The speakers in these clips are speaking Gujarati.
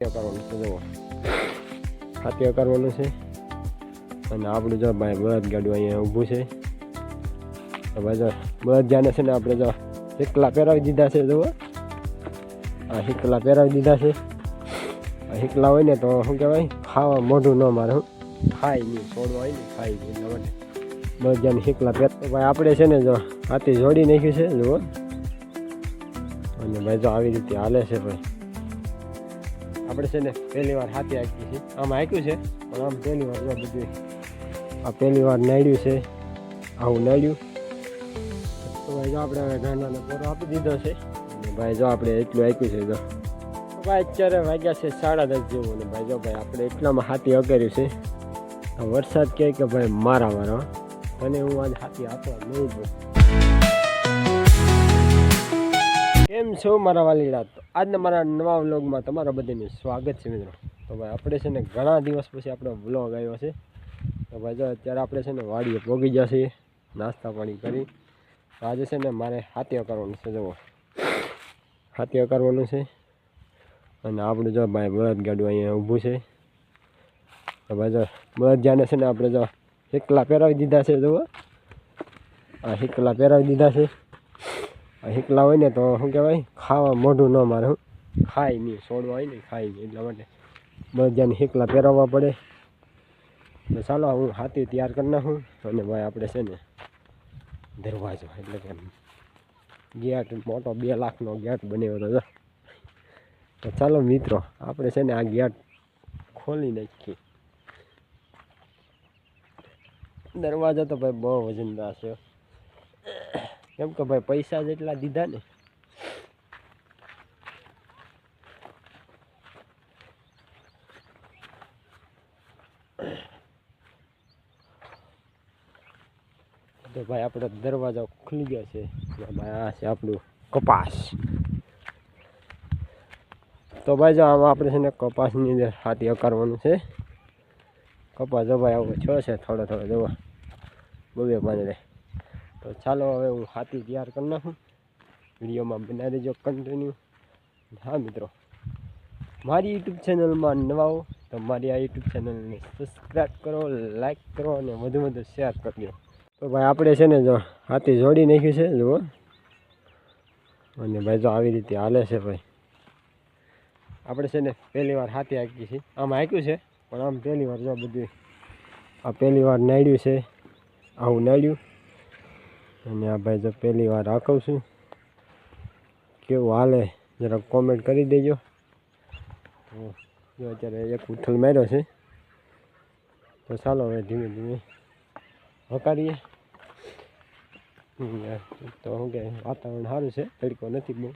કરવાનું છે જુઓ ખાતર કરવાનું છે અને આપણું જો ભાઈ બળદ ગાડું અહીંયા ઊભું છે તો ભાઈ જો બળદ જાને છે ને આપણે જો હિકલા પહેરાવી દીધા છે જુઓ આ હિકલા પહેરાવી દીધા છે આ હિકલા હોય ને તો શું કહેવાય ખાવા મોઢું ન મારે હું ખાય નહીં છોડવા હોય ને ખાય નહીં એટલા માટે બળદ જાને હિકલા પહેર તો ભાઈ આપણે છે ને જો હાથી જોડી નાખ્યું છે જુઓ અને ભાઈ જો આવી રીતે હાલે છે ભાઈ આપણે છે ને પહેલી વાર હાથી હાંકી છે આમ હાંક્યું છે પણ આમ પહેલી વાર જો બધું આ પહેલી વાર નાડ્યું છે આવું નાડ્યું તો ભાઈ જો આપણે હવે ગાંડાને પોરો આપી દીધો છે અને ભાઈ જો આપણે એટલું હાંક્યું છે જો ભાઈ અત્યારે વાગ્યા છે 10:30 જેવું ને ભાઈ જો ભાઈ આપણે એટલામાં હાથી અકેર્યું છે વરસાદ કહે કે ભાઈ મારા મારા તને હું આજ હાથી આપવા નહીં દઉં કેમ છો મારા વાલીડા તો આજના મારા નવા વ્લોગમાં તમારા બધાનું સ્વાગત છે મિત્રો તો ભાઈ આપણે છે ને ઘણા દિવસ પછી આપણો વ્લોગ આવ્યો છે તો ભાઈ જો અત્યારે આપણે છે ને વાડીએ પોગી ગયા છીએ નાસ્તા પાણી કરી તો આજે છે ને મારે હાથીઓ કરવાનું છે જુઓ હાથીઓ કરવાનું છે અને આપણું જો ભાઈ બળદ ગાડું અહીંયા ઊભું છે તો ભાઈ જો બળદ જાને છે ને આપણે જો હિકલા પહેરાવી દીધા છે જુઓ આ હિકલા પહેરાવી દીધા છે આ હિકલા હોય ને તો શું કહેવાય ખાવા મોઢું ન મારે હું ખાય નહીં છોડવા હોય ને ખાય નહીં એટલા માટે બધાને હિકલા પહેરાવવા પડે તો ચાલો હું હાથી તૈયાર કરી નાખું અને ભાઈ આપણે છે ને દરવાજો એટલે કે ગેટ મોટો 2 લાખનો ગેટ બન્યો હતો તો ચાલો મિત્રો આપણે છે ને આ ગેટ ખોલી નાખીએ દરવાજો તો ભાઈ બહુ વજનદાર છે કેમ કે ભાઈ પૈસા જેટલા દીધા ને તો ભાઈ આપણો દરવાજો ખુલી ગયો છે ભાઈ આ છે આપણું કપાસ તો ભાઈ જો આમાં આપણે છે ને કપાસની અંદર હાથી કરવાનું છે કપાસ જો ભાઈ આવો છો છે થોડો થોડો જોવા બબે પાંદડે તો ચાલો હવે હું હાથી તૈયાર કરી નાખું વિડીયોમાં બનાવી દેજો કન્ટિન્યુ હા મિત્રો મારી યુટ્યુબ ચેનલમાં નવા હો તો મારી આ યુટ્યુબ ચેનલને સબસ્ક્રાઈબ કરો લાઈક કરો અને વધુ શેર કરજો તો ભાઈ આપણે છે ને જો હાથી જોડી નાખ્યું છે જુઓ અને ભાઈ જો આવી રીતે હાલે છે ભાઈ આપણે છે ને પહેલી વાર હાથી હાંકી છે આમ હાંક્યું છે પણ આમ પહેલી વાર જો બધું આ પહેલી વાર નાડ્યું છે આવું નાડ્યું અને આ ભાઈ જો પહેલી વાર હાંકું છું કેવું હાલે જરા કોમેન્ટ કરી દેજો જો અત્યારે એક ઉથલ માર્યો છે તો ચાલો હવે ધીમે ધીમે હકારીએ તો શું કે વાતાવરણ સારું છે તડકો નથી બહુ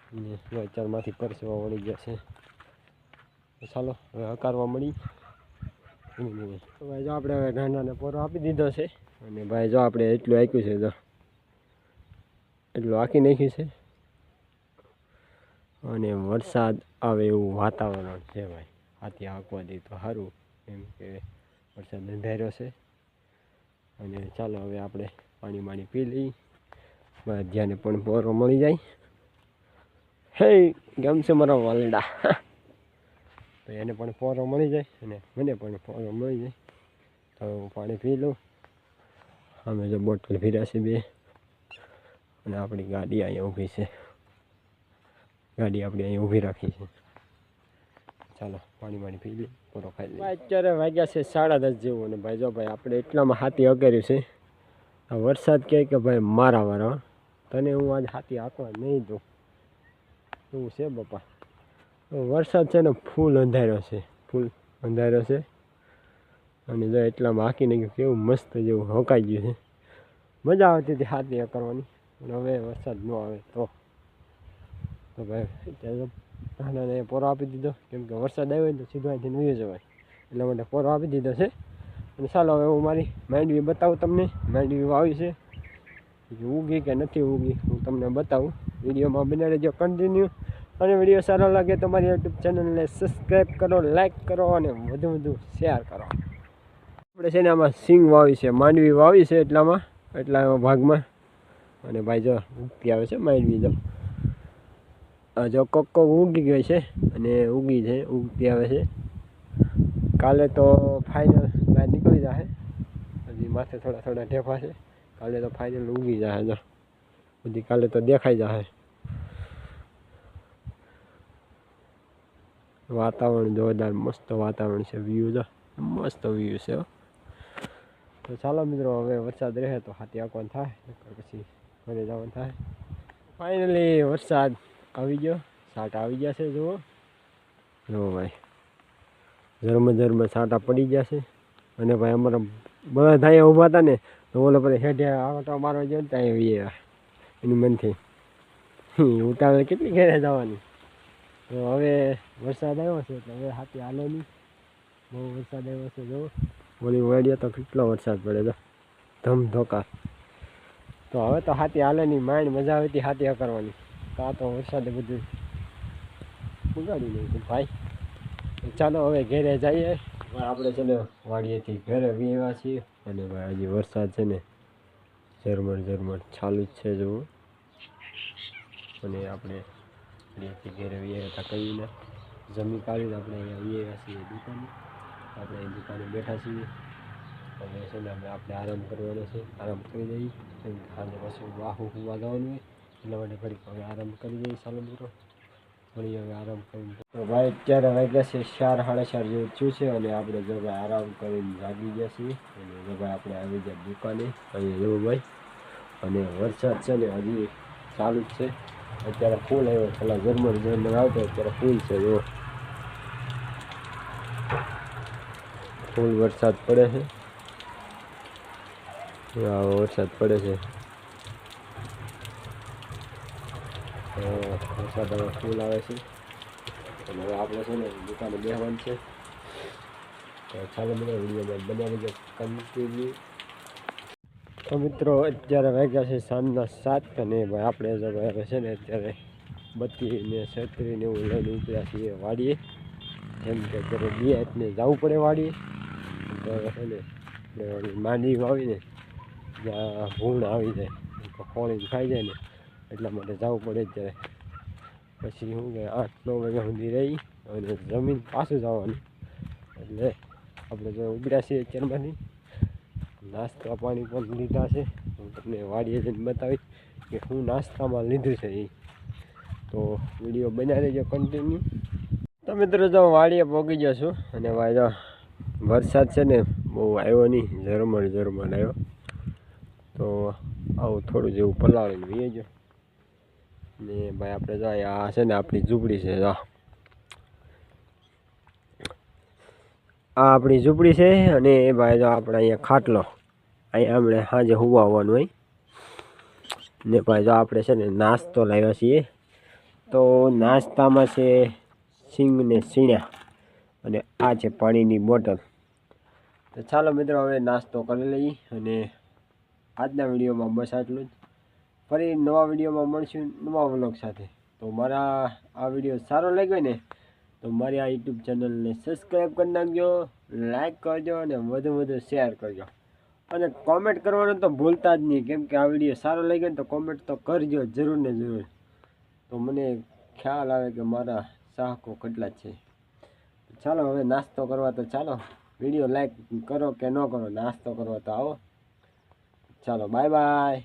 અને અત્યારમાંથી પરસેવા વળી ગયા છે તો ચાલો હવે હકારવા મળી ધીમે ધીમે તો ભાઈ જો આપણે હવે ગાંડાને પોરો આપી દીધો છે અને ભાઈ જો આપણે એટલું હાંક્યું છે જો એટલું હાંકી નાખ્યું છે અને વરસાદ આવે એવું વાતાવરણ છે ભાઈ હાથી હાંકવા દે તો સારું એમ કે વરસાદ અંધાર્યો છે અને ચાલો હવે આપણે પાણી પી લઈ બધાને પણ પોરો મળી જાય હે કેમ છે મારા વાલડા તો એને પણ પોરો મળી જાય અને મને પણ પોરો મળી જાય તો હું પાણી પી લઉં અમે જો બોટલ ભર્યા છે 2 અને આપણી ગાડી અહીંયા ઊભી છે ગાડી આપણે અહીંયા ઊભી રાખી છે ચાલો પાણી પી લઈ પૂરો ખાઈ લઈએ અત્યારે વાગ્યા છે 10:30 જેવું અને ભાઈ જો ભાઈ આપણે એટલામાં હાથી અકેર્યું છે આ વરસાદ કહે કે ભાઈ મારા મારા તને હું આજ હાથી હાંકવા નહીં દઉં એવું છે બાપા વરસાદ છે ને ફૂલ અંધાર્યો છે અને જો એટલામાં હાંકી નાખ્યું કેવું મસ્ત જેવું હકાઈ ગયું છે મજા આવતી હતી હાથી કરવાની પણ હવે વરસાદ ન આવે તો ભાઈ નાનાને પોરો આપી દીધો કેમ કે વરસાદ આવ્યો હોય તો સીધો અહીંથી વયો જવાય એટલા માટે પોરો આપી દીધો છે અને ચાલો હવે હું મારી માંડવી બતાવું તમને માંડવી વાવી છે ઉગી કે નથી ઉગી હું તમને બતાવું વિડીયોમાં બનાવી દેજો કન્ટિન્યુ અને વિડીયો સારો લાગે તો મારી યુટ્યુબ ચેનલને સબસ્ક્રાઈબ કરો લાઈક કરો અને વધુ શેર કરો આપણે છે ને આમાં સિંગ વાવી છે માંડવી વાવી છે એટલા ભાગમાં અને ભાઈ જો ઉગતી આવે છે માંડવી જો જો કોક કોક ઉગી ગઈ છે અને ઉગતી આવે છે. કાલે તો ફાઇનલ બહાર નીકળી જશે. હજી માથે થોડા થોડા ઢેફા છે. કાલે તો ફાઇનલ ઉગી જશે. જો બધી કાલે તો દેખાઈ જશે. વાતાવરણ જોરદાર મસ્ત વાતાવરણ છે. વ્યૂ જો મસ્ત વ્યૂ છે. તો ચાલો મિત્રો, હવે વરસાદ રહે તો હાથી આંકવાનું થાય, પછી ઘરે જવાનું થાય. ફાઇનલી વરસાદ આવી ગયો. છાંટા આવી ગયા છે. જુઓ ભાઈ, ઝરમ છાંટા પડી ગયા છે. અને ભાઈ અમારા બધા અહીંયા ઊભા હતા ને, તો ઓલો પછી હેઠે આંટો મારવા ગયો ને ત્યાં એની મનથી ઉતાવળ કેટલી ઘરે જવાની. તો હવે વરસાદ આવ્યો છે એટલે હવે હાથી હાલે નહીં. બહુ વરસાદ આવ્યો છે. જો ઓલી વાડીએ તો કેટલો વરસાદ પડે છે, ધમધોકાર. તો હવે તો હાથી હાલે નહીં. માંડ મજા આવી હતી હાથી કરવાની. કાં તો વરસાદે બધું ઉગાડી નાખ્યું ભાઈ. ચાલો હવે ઘરે જઈએ. આપણે છે ને વાડીએથી ઘરે આવ્યા છીએ. અને ભાઈ હજી વરસાદ છે ને ઝરમર ચાલુ જ છે. જોવું. અને આપણે ઘરે આવ્યા હતા કહીને જમી કાઢીને આપણે અહીંયા આવ્યા છીએ દુકાને. આપણે અહીં દુકાને બેઠા છીએ. હવે છે ને આપણે આરામ કરવાનો છે. આરામ કરી દઈએ. આજે પછી વાહુ હોવા જવાનું હોય એટલા માટે ઘડીક હવે આરામ કરી દઈએ. ચાલો મિત્રો, વળી હવે આરામ કરીને તો ભાઈ અત્યારે વાગ્યા છે 4 સાડા 4 જેવું થયું છે. અને આપણે જો ભાઈ આરામ કરીને જાગી ગયા છીએ. અને જો ભાઈ આપણે આવી ગયા દુકાને. અહીંયા જવું ભાઈ. અને વરસાદ છે ને હજી ચાલુ જ છે. અત્યારે ફૂલ આવ્યો. પેલા ઝરમર આવતો, અત્યારે ફૂલ છે. જો ફૂલ વરસાદ પડે છે. વરસાદ પડે છે. વરસાદ હવે ફૂલ આવે છે. અને હવે આપણે છે ને દુકાને બેસવાનું છે. તો ચાલો મને વિડીયોમાં બનાવી દો કન્ટિન્યુ. તો મિત્રો અત્યારે વાગ્યા છે સાંજના 7. અને ભાઈ આપણે જો હવે છે ને અત્યારે બત્તીને છત્રીને એવું લઈને ઉતર્યા છીએ વાડીએ. જેમ કે અત્યારે દિયાતને જવું પડે વાડીએ. તો છે ને આપણે માંડવી આવીને જ્યાં ભૂણ આવી જાય તો ખોળીને ખાઈ જાય ને, એટલા માટે જવું પડે. અત્યારે પછી શું કે 8-9 વાગ્યા સુધી રહી અને જમીન પાછું જવાનું. એટલે આપણે જો ઉભર્યા છીએ અત્યારમાંથી નાસ્તા પાણી પણ લીધા છે. હું તમને વાડીએ જઈને બતાવીશ કે હું નાસ્તામાં લીધું છે એ. તો વિડીયો બનાવી દેજો કન્ટિન્યુ. તો મિત્રો જો વાડીએ પહોંચી ગયો છું. અને ભાઈ જો વરસાદ છે ને બહુ આવ્યો નહીં, ઝરમર આવ્યો. તો આવું થોડું જેવું પલાળીને વીએ ગયો. ને ભાઈ આપણે જો આ છે ને આપણી ઝૂંપડી છે. આ આપણી ઝૂંપડી છે. અને ભાઈ જો આપણે અહીંયા ખાટલો, અહીંયા આપણે સાંજે હોવા આવવાનું હોય. ને ભાઈ જો આપણે છે ને નાસ્તો લાવ્યા છીએ. તો નાસ્તામાં છે સિંગ ને સીણા, અને આ છે પાણીની બોટલ. તો ચાલો મિત્રો હવે નાસ્તો કરી લઈએ. અને આજના વિડીયોમાં બસ આટલું જ. ફરી નવા વિડીયોમાં મળશું નવા વ્લોગ સાથે. તો મારા આ વિડીયો સારો લાગ્યો ને તો મારી આ યુટ્યુબ ચેનલને સબસ્ક્રાઈબ કરી નાખજો, લાઈક કરજો અને વધુ શેર કરજો. અને કોમેન્ટ કરવાનું તો ભૂલતા જ નહીં, કેમ કે આ વિડીયો સારો લાગ્યો ને તો કોમેન્ટ તો કરજો જરૂર ને જરૂર. તો મને ખ્યાલ આવે કે મારા ચાહકો કેટલા છે. ચાલો હવે નાસ્તો કરવા. તો ચાલો વિડીયો લાઈક કરો કે ન કરો, નાસ્તો કરવા તો આવો. ચાલો બાય બાય.